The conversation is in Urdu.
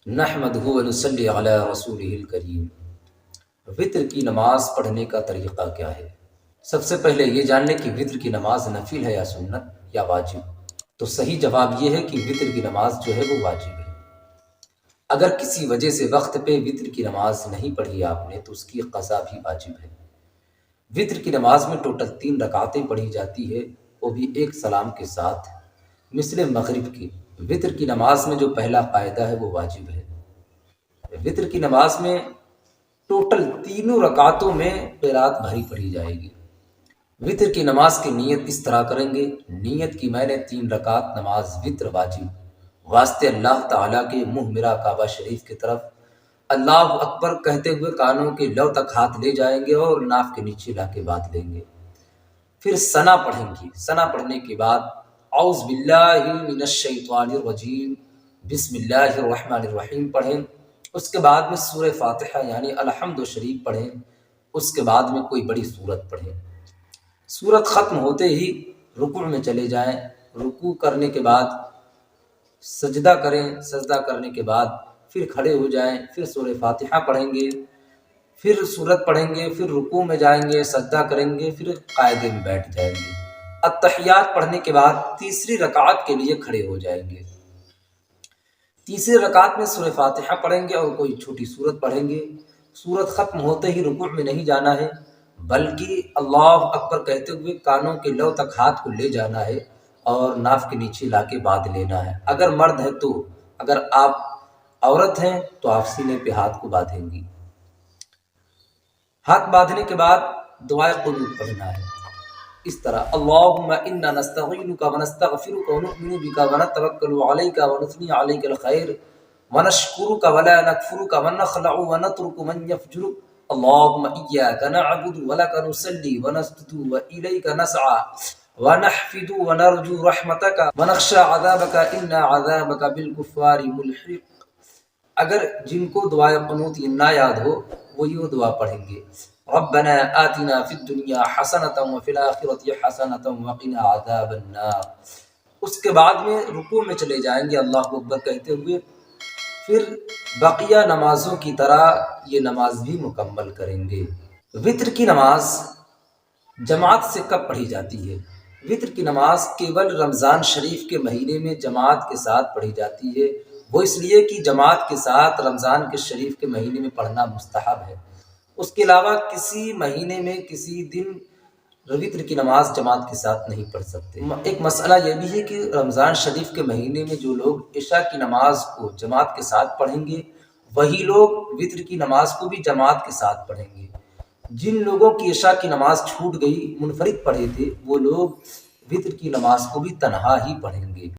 نحمدہ و نصلی علی رسولہ الکریم۔ وطر کی نماز پڑھنے کا طریقہ کیا ہے؟ سب سے پہلے یہ جان لیں کہ وطر کی نماز نفل ہے یا سنت یا واجب۔ تو صحیح جواب یہ ہے کہ وطر کی نماز جو ہے وہ واجب ہے۔ اگر کسی وجہ سے وقت پہ وطر کی نماز نہیں پڑھی آپ نے تو اس کی قضا بھی واجب ہے۔ وطر کی نماز میں ٹوٹل 3 رکعتیں پڑھی جاتی ہے، وہ بھی ایک سلام کے ساتھ، مثل مغرب کی۔ وطر کی نماز میں جو پہلا قاعدہ ہے وہ واجب ہے۔ وطر کی نماز میں ٹوٹل 3 رکعتوں میں قرات بھری پڑھی جائے گی۔ وطر کی نماز کی نیت اس طرح کریں گے، نیت کی میں نے 3 رکعت نماز وطر واجب، واسطے اللہ تعالیٰ کے منہ میرا کعبہ شریف کی طرف اللہ اکبر کہتے ہوئے کانوں کے لو تک ہاتھ لے جائیں گے اور ناف کے نیچے لا کے بات لیں گے۔ پھر ثنا پڑھیں گی۔ ثنا پڑھنے کے بعد اعوذ باللہ من الشیطان الرجیم بسم اللہ الرحمن الرحیم پڑھیں۔ اس کے بعد میں سورہ فاتحہ یعنی الحمد شریف پڑھیں۔ اس کے بعد میں کوئی بڑی سورت پڑھیں۔ سورت ختم ہوتے ہی رکوع میں چلے جائیں۔ رکوع کرنے کے بعد سجدہ کریں۔ سجدہ کرنے کے بعد پھر کھڑے ہو جائیں، پھر سورہ فاتحہ پڑھیں گے، پھر سورت پڑھیں گے، پھر رکوع میں جائیں گے، سجدہ کریں گے، پھر قاعدے میں بیٹھ جائیں گے۔ التحیات پڑھنے کے بعد تیسری رکعت کے لیے کھڑے ہو جائیں گے۔ تیسری رکعت میں سورہ فاتحہ پڑھیں گے اور کوئی چھوٹی سورت پڑھیں گے۔ سورت ختم ہوتے ہی رکوع میں نہیں جانا ہے، بلکہ اللہ اکبر کہتے ہوئے کانوں کے لو تک ہاتھ کو لے جانا ہے اور ناف کے نیچے لا کے باندھ لینا ہے۔ اگر مرد ہے تو، اگر آپ عورت ہیں تو آپ سینے پہ ہاتھ کو باندھیں گی۔ ہاتھ باندھنے کے بعد دعائے قنوت پڑھنا ہے اس طرح: اللہم انا نستعینک ونستغفرک ونؤمن بک ونتوکل علیک ونثنی علیک الخیر ونشکرک ولا نکفرک ونخلع ونترک من یفجرک اللہم ایاک نعبد ولک نصلی ونسجد والیک نسعی ونحفد ونرجو رحمتک ونخشى عذابک ان عذابک بالکفار ملحق۔ اگر جن کو دعائے قنوت یہ نہ یاد ہو وہ یہ دعا پڑھیں گے: ربنا آتنا فی الدنیا حسنۃ وفی الآخرۃ حسنۃ وقنا عذاب النار۔ اس کے بعد میں رکوع میں چلے جائیں گے اللہ اکبر کہتے ہوئے، پھر بقیہ نمازوں کی طرح یہ نماز بھی مکمل کریں گے۔ وطر کی نماز جماعت سے کب پڑھی جاتی ہے؟ وطر کی نماز کیول رمضان شریف کے مہینے میں جماعت کے ساتھ پڑھی جاتی ہے، وہ اس لیے کہ جماعت کے ساتھ رمضان کے شریف کے مہینے میں پڑھنا مستحب ہے۔ اس کے علاوہ کسی مہینے میں کسی دن وطر کی نماز جماعت کے ساتھ نہیں پڑھ سکتے۔ ایک مسئلہ یہ بھی ہے کہ رمضان شریف کے مہینے میں جو لوگ عشاء کی نماز کو جماعت کے ساتھ پڑھیں گے وہی لوگ وطر کی نماز کو بھی جماعت کے ساتھ پڑھیں گے۔ جن لوگوں کی عشاء کی نماز چھوٹ گئی، منفرد پڑھے تھے، وہ لوگ وطر کی نماز کو بھی تنہا ہی پڑھیں گے۔